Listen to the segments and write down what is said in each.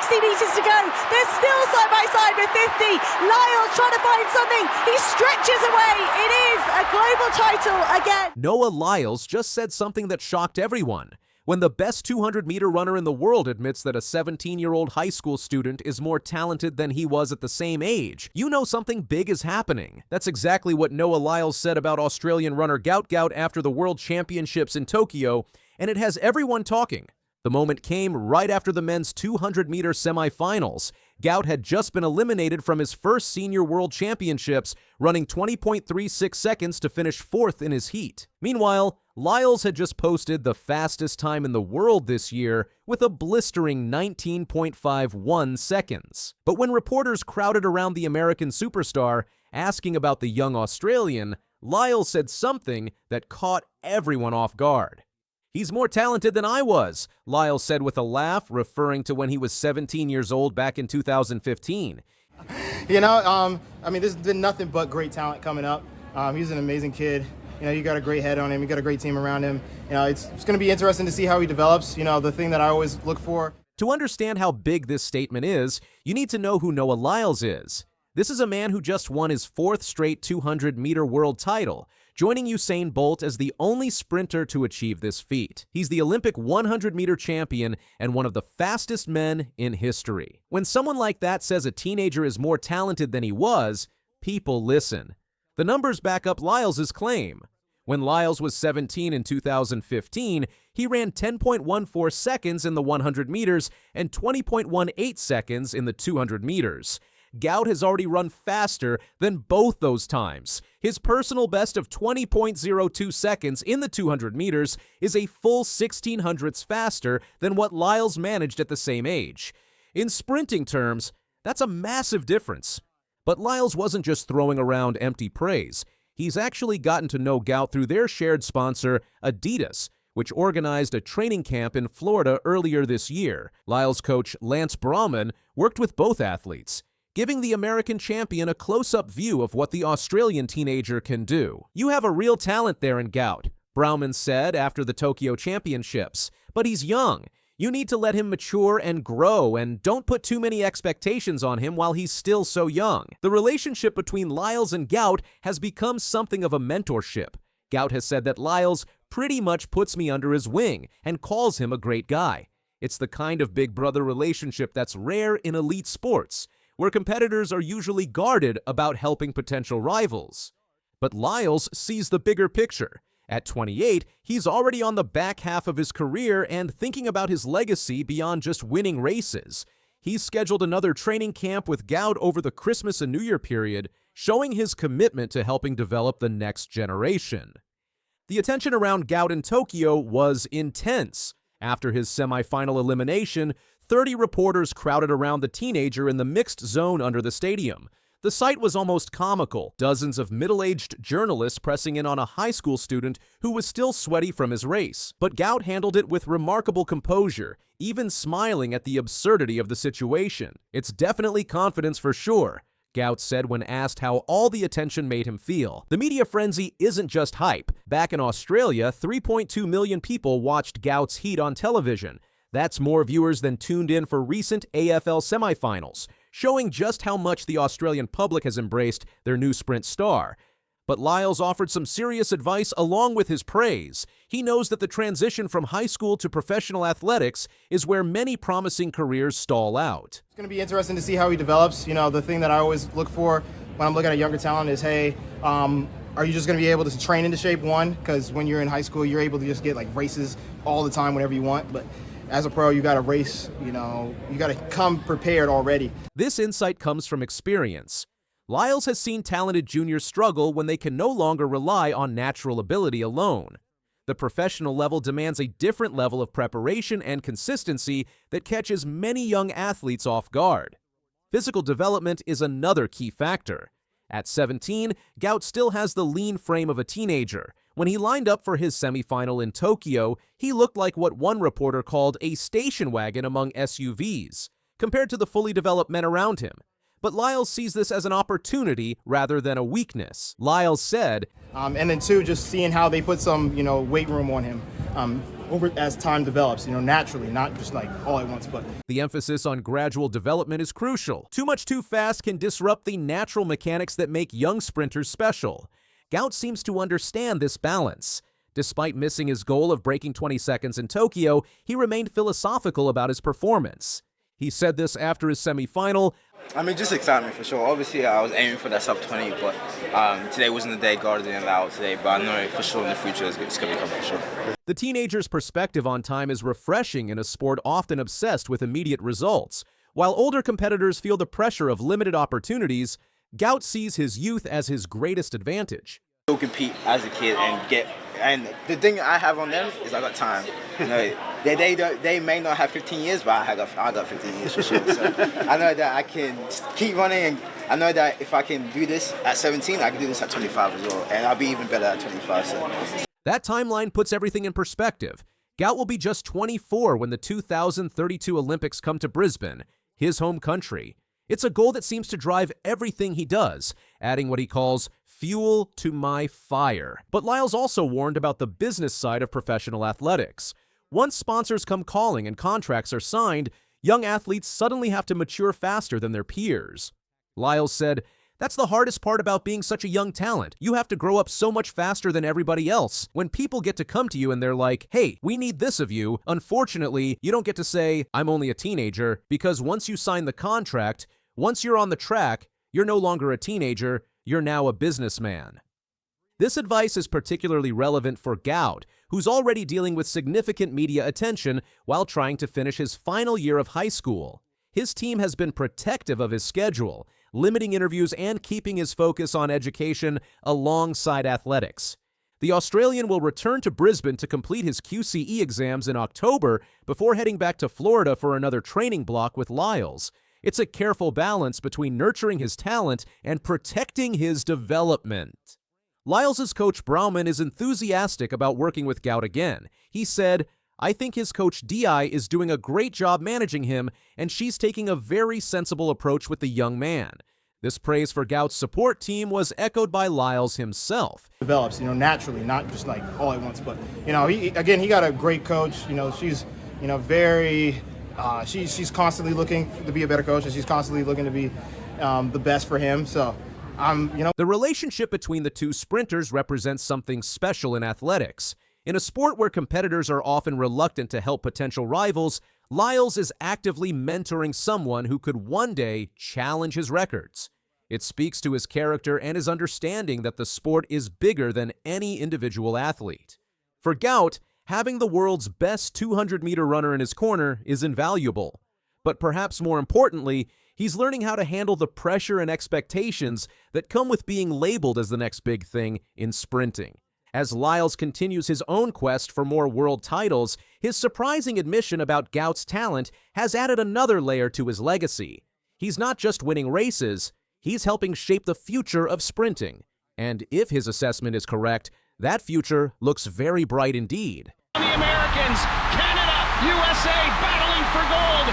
60 metres to go. They're still side by side with 50. Lyles trying to find something. He stretches away. It is a global title again. Noah Lyles just said something that shocked everyone. When the best 200-meter runner in the world admits that a 17-year-old high school student is more talented than he was at the same age, you know something big is happening. That's exactly what Noah Lyles said about Australian runner Gout Gout after the World Championships in Tokyo, and it has everyone talking. The moment came right after the men's 200-meter semifinals. Gout had just been eliminated from his first senior world championships, running 20.36 seconds to finish fourth in his heat. Meanwhile, Lyles had just posted the fastest time in the world this year with a blistering 19.51 seconds. But when reporters crowded around the American superstar, asking about the young Australian, Lyles said something that caught everyone off guard. "He's more talented than I was," Lyles said with a laugh, referring to when he was 17 years old back in 2015. There's been nothing but great talent coming up. He's an amazing kid. You got a great head on him. You got a great team around him. It's going to be interesting to see how he develops. The thing that I always look for. To understand how big this statement is, you need to know who Noah Lyles is. This is a man who just won his fourth straight 200-meter world title, joining Usain Bolt as the only sprinter to achieve this feat. He's the Olympic 100-meter champion and one of the fastest men in history. When someone like that says a teenager is more talented than he was, people listen. The numbers back up Lyles' claim. When Lyles was 17 in 2015, he ran 10.14 seconds in the 100 meters and 20.18 seconds in the 200 meters. Gout has already run faster than both those times. His personal best of 20.02 seconds in the 200 meters is a full 1600ths faster than what Lyles managed at the same age. In sprinting terms, that's a massive difference. But Lyles wasn't just throwing around empty praise. He's actually gotten to know Gout through their shared sponsor, Adidas, which organized a training camp in Florida earlier this year. Lyles coach Lance Brauman worked with both athletes, giving the American champion a close-up view of what the Australian teenager can do. "You have a real talent there in Gout," Brauman said after the Tokyo Championships, "but he's young. You need to let him mature and grow, and don't put too many expectations on him while he's still so young." The relationship between Lyles and Gout has become something of a mentorship. Gout has said that Lyles pretty much puts me under his wing and calls him a great guy. It's the kind of big brother relationship that's rare in elite sports, where competitors are usually guarded about helping potential rivals. But Lyles sees the bigger picture. At 28, he's already on the back half of his career and thinking about his legacy beyond just winning races. He's scheduled another training camp with Gout over the Christmas and New Year period, showing his commitment to helping develop the next generation. The attention around Gout in Tokyo was intense. After his semifinal elimination, 30 reporters crowded around the teenager in the mixed zone under the stadium. The sight was almost comical, dozens of middle-aged journalists pressing in on a high school student who was still sweaty from his race. But Gout handled it with remarkable composure, even smiling at the absurdity of the situation. "It's definitely confidence for sure," Gout said when asked how all the attention made him feel. "The media frenzy isn't just hype. Back in Australia, 3.2 million people watched Gout's heat on television. That's more viewers than tuned in for recent AFL semifinals, showing just how much the Australian public has embraced their new sprint star." But Lyles offered some serious advice along with his praise. He knows that the transition from high school to professional athletics is where many promising careers stall out. It's going to be interesting to see how he develops. The thing that I always look for when I'm looking at younger talent is, hey, are you just going to be able to train into shape? One, because when you're in high school, you're able to just get races all the time whenever you want. But as a pro, you got to race, you got to come prepared already. This insight comes from experience. Lyles has seen talented juniors struggle when they can no longer rely on natural ability alone. The professional level demands a different level of preparation and consistency that catches many young athletes off guard. Physical development is another key factor. At 17, Gout still has the lean frame of a teenager. When he lined up for his semifinal in Tokyo, he looked like what one reporter called a station wagon among SUVs, compared to the fully developed men around him. But Lyles sees this as an opportunity rather than a weakness. Lyles said, and then two, just seeing how they put some, weight room on him. over as time develops, naturally, not just like all at once, but The emphasis on gradual development is crucial. Too much too fast can disrupt the natural mechanics that make young sprinters special. Gout seems to understand this balance. Despite missing his goal of breaking 20 seconds in Tokyo, he remained philosophical about his performance. He said this after his semifinal. I mean, just excitement for sure. Obviously, I was aiming for that sub 20, but today wasn't the day. God didn't allow it today, but I know for sure in the future it's going to come for sure. The teenager's perspective on time is refreshing in a sport often obsessed with immediate results. While older competitors feel the pressure of limited opportunities, Gout sees his youth as his greatest advantage. Still compete as a kid and the thing I have on them is I got time. They may not have 15 years, but I got 15 years for sure. So I know that I can keep running, and I know that if I can do this at 17, I can do this at 25 as well, and I'll be even better at 25. So. That timeline puts everything in perspective. Gout will be just 24 when the 2032 Olympics come to Brisbane, his home country. It's a goal that seems to drive everything he does, adding what he calls fuel to my fire. But Lyles also warned about the business side of professional athletics. Once sponsors come calling and contracts are signed, young athletes suddenly have to mature faster than their peers. Lyles said, "That's the hardest part about being such a young talent. You have to grow up so much faster than everybody else. When people get to come to you and they're like, hey, we need this of you, unfortunately, you don't get to say, I'm only a teenager, because once you sign the contract, once you're on the track, you're no longer a teenager, you're now a businessman." This advice is particularly relevant for Gout, who's already dealing with significant media attention while trying to finish his final year of high school. His team has been protective of his schedule, limiting interviews and keeping his focus on education alongside athletics. The Australian will return to Brisbane to complete his QCE exams in October before heading back to Florida for another training block with Lyles. It's a careful balance between nurturing his talent and protecting his development. Lyles' coach Brauman is enthusiastic about working with Gout again. He said, "I think his coach Di is doing a great job managing him, and she's taking a very sensible approach with the young man." This praise for Gout's support team was echoed by Lyles himself. develops, naturally, not just like all at once, but he got a great coach. She's very she's constantly looking to be a better coach, and she's constantly looking to be the best for him. So The relationship between the two sprinters represents something special in athletics. In a sport where competitors are often reluctant to help potential rivals, Lyles is actively mentoring someone who could one day challenge his records. It speaks to his character and his understanding that the sport is bigger than any individual athlete. For Gout, having the world's best 200-meter runner in his corner is invaluable. But perhaps more importantly, he's learning how to handle the pressure and expectations that come with being labeled as the next big thing in sprinting. As Lyles continues his own quest for more world titles, his surprising admission about Gout's talent has added another layer to his legacy. He's not just winning races, he's helping shape the future of sprinting. And if his assessment is correct, that future looks very bright indeed. The Americans, Canada, USA battling for gold.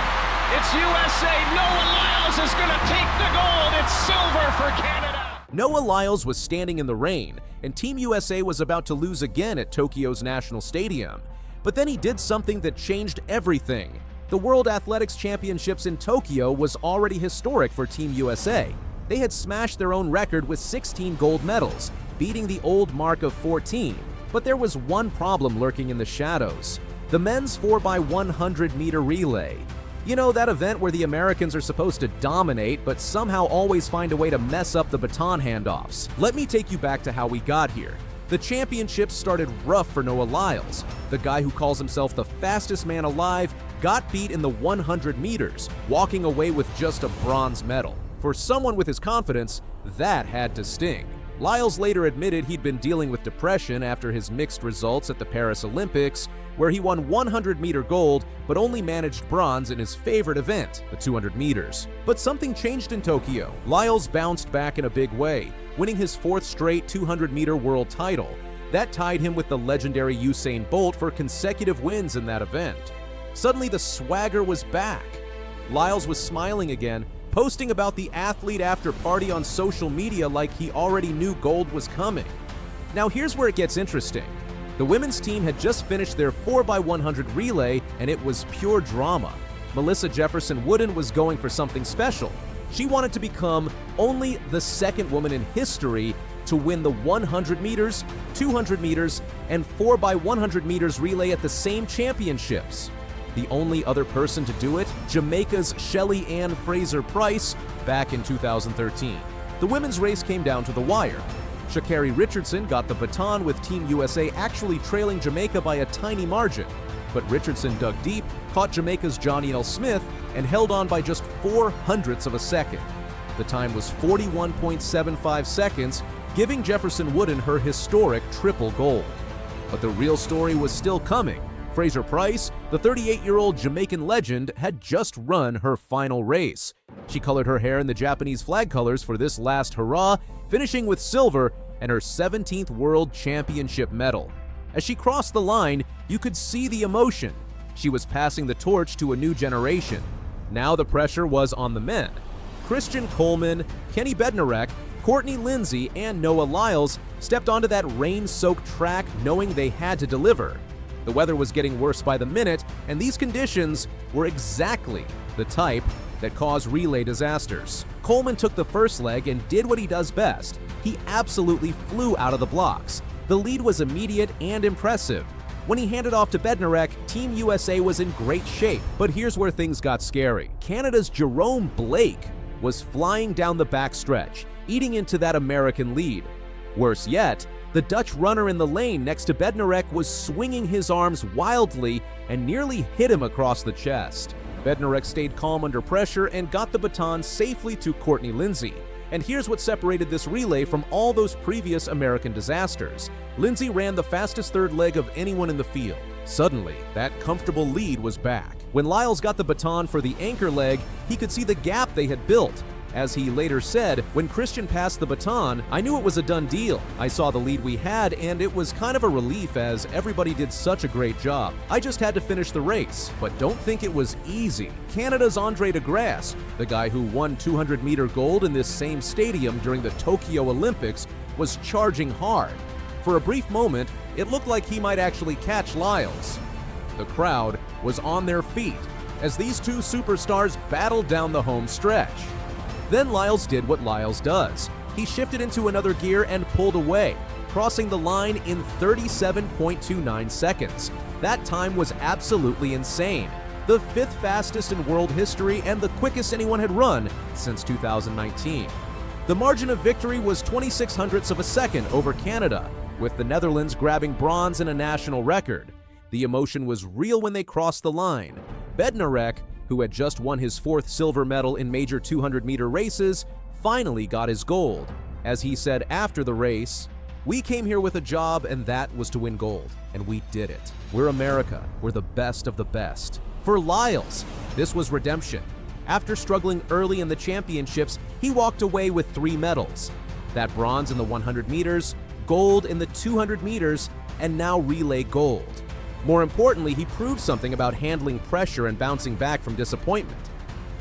It's USA. Noah Lyles is going to take the gold. It's silver for Canada. Noah Lyles was standing in the rain, and Team USA was about to lose again at Tokyo's National Stadium. But then he did something that changed everything. The World Athletics Championships in Tokyo was already historic for Team USA. They had smashed their own record with 16 gold medals, beating the old mark of 14. But there was one problem lurking in the shadows: the men's 4x100-meter relay. You know, that event where the Americans are supposed to dominate, but somehow always find a way to mess up the baton handoffs. Let me take you back to how we got here. The championships started rough for Noah Lyles. The guy who calls himself the fastest man alive got beat in the 100 meters, walking away with just a bronze medal. For someone with his confidence, that had to sting. Lyles later admitted he'd been dealing with depression after his mixed results at the Paris Olympics, where he won 100-meter gold but only managed bronze in his favorite event, the 200 meters. But something changed in Tokyo. Lyles bounced back in a big way, winning his fourth straight 200-meter world title. That tied him with the legendary Usain Bolt for consecutive wins in that event. Suddenly, the swagger was back. Lyles was smiling again, posting about the athlete after party on social media like he already knew gold was coming. Now here's where it gets interesting. The women's team had just finished their 4x100 relay, and it was pure drama. Melissa Jefferson Wooden was going for something special. She wanted to become only the second woman in history to win the 100 meters, 200 meters, and 4x100 meters relay at the same championships. The only other person to do it, Jamaica's Shelly Ann Fraser-Price, back in 2013. The women's race came down to the wire. Sha'Carri Richardson got the baton with Team USA actually trailing Jamaica by a tiny margin. But Richardson dug deep, caught Jamaica's Johnny L. Smith, and held on by just 0.04 of a second. The time was 41.75 seconds, giving Jefferson Wooden her historic triple gold. But the real story was still coming. Fraser-Price, the 38-year-old Jamaican legend, had just run her final race. She colored her hair in the Japanese flag colors for this last hurrah, finishing with silver and her 17th World Championship medal. As she crossed the line, you could see the emotion. She was passing the torch to a new generation. Now the pressure was on the men. Christian Coleman, Kenny Bednarek, Courtney Lindsay, and Noah Lyles stepped onto that rain-soaked track knowing they had to deliver. The weather was getting worse by the minute, and these conditions were exactly the type that cause relay disasters. Coleman took the first leg and did what he does best. He absolutely flew out of the blocks. The lead was immediate and impressive. When he handed off to Bednarek, Team USA was in great shape. But here's where things got scary. Canada's Jerome Blake was flying down the backstretch, eating into that American lead. Worse yet, the Dutch runner in the lane next to Bednarek was swinging his arms wildly and nearly hit him across the chest. Bednarek stayed calm under pressure and got the baton safely to Courtney Lindsay. And here's what separated this relay from all those previous American disasters. Lindsay ran the fastest third leg of anyone in the field. Suddenly, that comfortable lead was back. When Lyles got the baton for the anchor leg, he could see the gap they had built. As he later said, when Christian passed the baton, I knew it was a done deal. I saw the lead we had, and it was kind of a relief as everybody did such a great job. I just had to finish the race, but don't think it was easy. Canada's Andre de Grasse, the guy who won 200-meter gold in this same stadium during the Tokyo Olympics, was charging hard. For a brief moment, it looked like he might actually catch Lyles. The crowd was on their feet as these two superstars battled down the home stretch. Then Lyles did what Lyles does. He shifted into another gear and pulled away, crossing the line in 37.29 seconds. That time was absolutely insane. The 5th fastest in world history and the quickest anyone had run since 2019. The margin of victory was 0.26 of a second over Canada, with the Netherlands grabbing bronze and a national record. The emotion was real when they crossed the line. Bednarek, who had just won his 4th silver medal in major 200-meter races, finally got his gold. As he said after the race, "We came here with a job, and that was to win gold, and we did it. We're America. We're the best of the best." For Lyles, this was redemption. After struggling early in the championships, he walked away with 3 medals. That bronze in the 100 meters, gold in the 200 meters, and now relay gold. More importantly, he proved something about handling pressure and bouncing back from disappointment.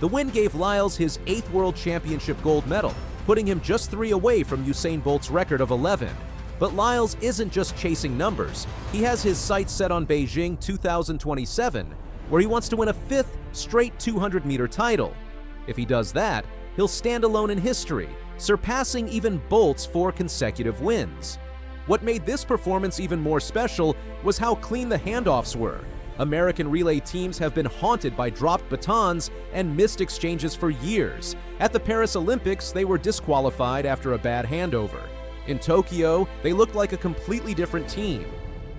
The win gave Lyles his 8th World Championship gold medal, putting him just 3 away from Usain Bolt's record of 11. But Lyles isn't just chasing numbers. He has his sights set on Beijing 2027, where he wants to win a 5th straight 200-meter title. If he does that, he'll stand alone in history, surpassing even Bolt's 4 consecutive wins. What made this performance even more special was how clean the handoffs were. American relay teams have been haunted by dropped batons and missed exchanges for years. At the Paris Olympics, they were disqualified after a bad handover. In Tokyo, they looked like a completely different team.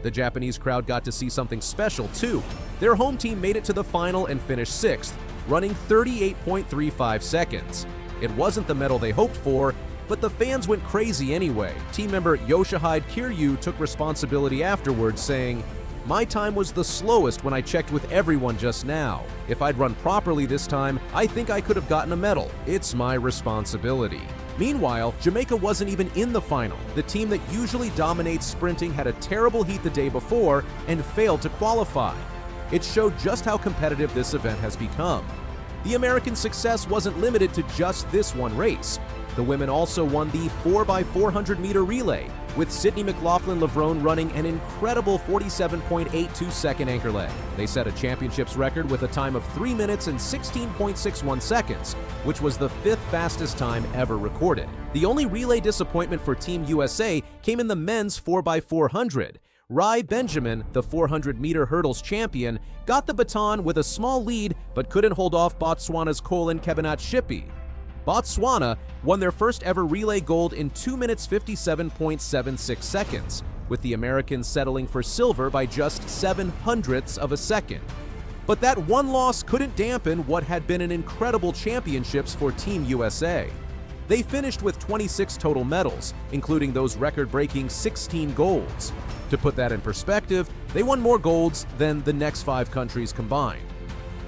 The Japanese crowd got to see something special too. Their home team made it to the final and finished 6th, running 38.35 seconds. It wasn't the medal they hoped for, but the fans went crazy anyway. Team member Yoshihide Kiryu took responsibility afterwards, saying, "My time was the slowest when I checked with everyone just now. If I'd run properly this time, I think I could have gotten a medal. It's my responsibility." Meanwhile, Jamaica wasn't even in the final. The team that usually dominates sprinting had a terrible heat the day before and failed to qualify. It showed just how competitive this event has become. The American success wasn't limited to just this one race. The women also won the 4x400 meter relay, with Sydney McLaughlin-Levrone running an incredible 47.82-second anchor leg. They set a championships record with a time of 3 minutes and 16.61 seconds, which was the 5th fastest time ever recorded. The only relay disappointment for Team USA came in the men's 4x400. Rai Benjamin, the 400-meter hurdles champion, got the baton with a small lead but couldn't hold off Botswana's Colin Kebenat-Shippey. Botswana won their first ever relay gold in 2 minutes 57.76 seconds, with the Americans settling for silver by just 0.07 of a second. But that one loss couldn't dampen what had been an incredible championships for Team USA. They finished with 26 total medals, including those record-breaking 16 golds. To put that in perspective, they won more golds than the next 5 countries combined.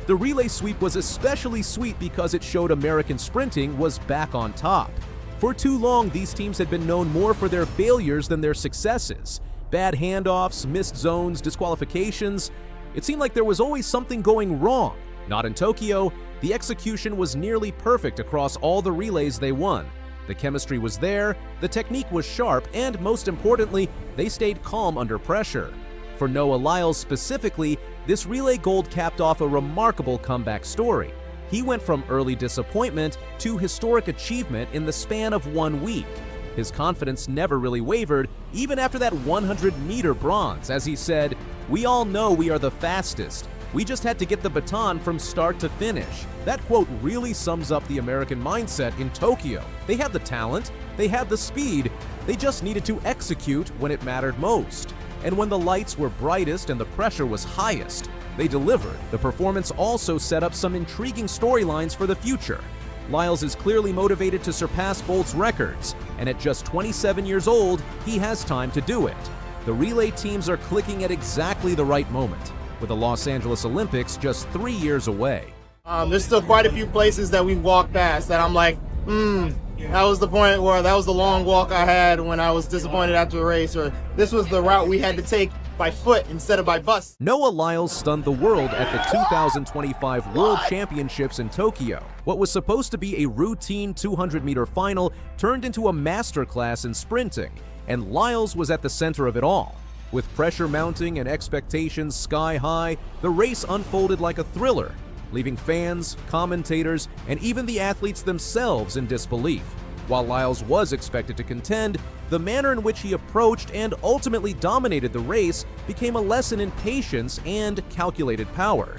The relay sweep was especially sweet because it showed American sprinting was back on top. For too long, these teams had been known more for their failures than their successes. Bad handoffs, missed zones, disqualifications. It seemed like there was always something going wrong. Not in Tokyo. The execution was nearly perfect across all the relays they won. The chemistry was there, the technique was sharp, and most importantly, they stayed calm under pressure. For Noah Lyles specifically, this relay gold capped off a remarkable comeback story. He went from early disappointment to historic achievement in the span of 1 week. His confidence never really wavered, even after that 100-meter bronze, as he said, "We all know we are the fastest. We just had to get the baton from start to finish." That quote really sums up the American mindset in Tokyo. They had the talent, they had the speed, they just needed to execute when it mattered most. And when the lights were brightest and the pressure was highest, they delivered. The performance also set up some intriguing storylines for the future. Lyles is clearly motivated to surpass Bolt's records, and at just 27 years old, he has time to do it. The relay teams are clicking at exactly the right moment, with the Los Angeles Olympics just 3 years away. There's still quite a few places that we walked past that I'm like, that was the point where that was the long walk I had when I was disappointed after a race, or this was the route we had to take by foot instead of by bus. Noah Lyles stunned the world at the 2025 World Championships in Tokyo. What was supposed to be a routine 200-meter final turned into a masterclass in sprinting, and Lyles was at the center of it all. With pressure mounting and expectations sky high, the race unfolded like a thriller, leaving fans, commentators, and even the athletes themselves in disbelief. While Lyles was expected to contend, the manner in which he approached and ultimately dominated the race became a lesson in patience and calculated power.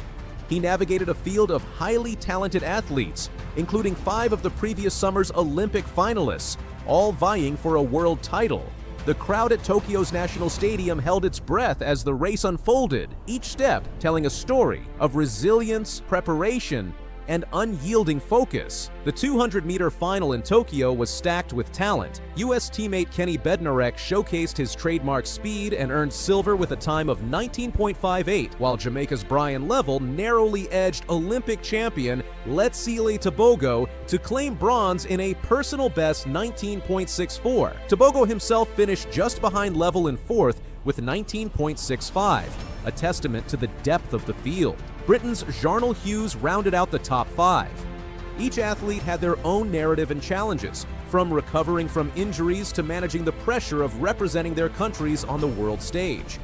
He navigated a field of highly talented athletes, including 5 of the previous summer's Olympic finalists, all vying for a world title. The crowd at Tokyo's National Stadium held its breath as the race unfolded, each step telling a story of resilience, preparation, and unyielding focus. The 200-meter final in Tokyo was stacked with talent. U.S. teammate Kenny Bednarek showcased his trademark speed and earned silver with a time of 19.58, while Jamaica's Brian Level narrowly edged Olympic champion Letsile Tebogo to claim bronze in a personal best 19.64. Tebogo himself finished just behind Level in 4th with 19.65, a testament to the depth of the field. Britain's Jarnell Hughes rounded out the top 5. Each athlete had their own narrative and challenges, from recovering from injuries to managing the pressure of representing their countries on the world stage.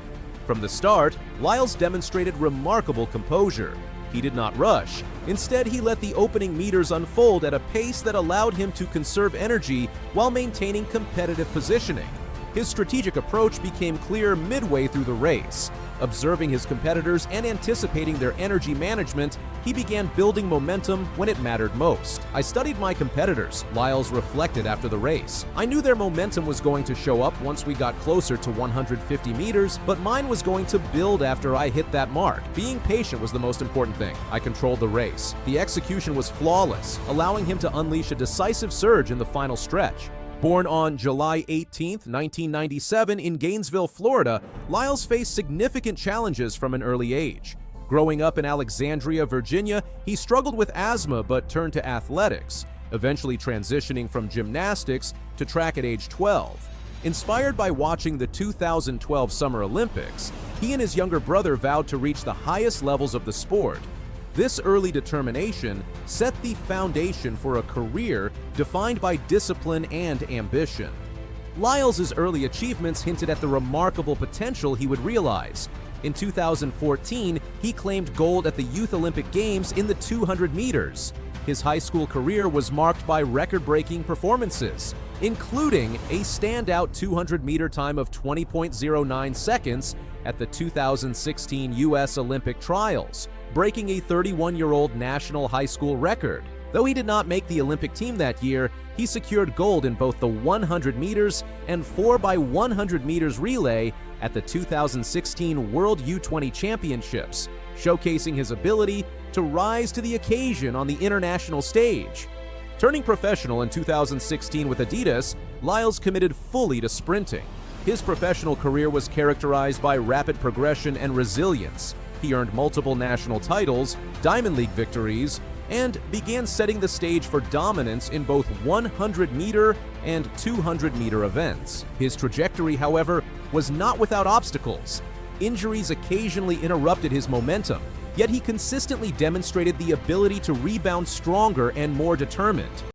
From the start, Lyles demonstrated remarkable composure. He did not rush. Instead, he let the opening meters unfold at a pace that allowed him to conserve energy while maintaining competitive positioning. His strategic approach became clear midway through the race. Observing his competitors and anticipating their energy management, he began building momentum when it mattered most. "I studied my competitors," Lyles reflected after the race. "I knew their momentum was going to show up once we got closer to 150 meters, but mine was going to build after I hit that mark. Being patient was the most important thing. I controlled the race. The execution was flawless, allowing him to unleash a decisive surge in the final stretch." Born on July 18, 1997 in Gainesville, Florida, Lyles faced significant challenges from an early age. Growing up in Alexandria, Virginia, he struggled with asthma but turned to athletics, eventually transitioning from gymnastics to track at age 12. Inspired by watching the 2012 Summer Olympics, he and his younger brother vowed to reach the highest levels of the sport. This early determination set the foundation for a career defined by discipline and ambition. Lyles' early achievements hinted at the remarkable potential he would realize. In 2014, he claimed gold at the Youth Olympic Games in the 200 meters. His high school career was marked by record-breaking performances, including a standout 200-meter time of 20.09 seconds at the 2016 U.S. Olympic trials, breaking a 31-year-old national high school record. Though he did not make the Olympic team that year, he secured gold in both the 100 meters and 4x100 meters relay at the 2016 World U20 Championships, showcasing his ability to rise to the occasion on the international stage. Turning professional in 2016 with Adidas, Lyles committed fully to sprinting. His professional career was characterized by rapid progression and resilience. He earned multiple national titles, Diamond League victories, and began setting the stage for dominance in both 100-meter and 200-meter events. His trajectory, however, was not without obstacles. Injuries occasionally interrupted his momentum, yet he consistently demonstrated the ability to rebound stronger and more determined.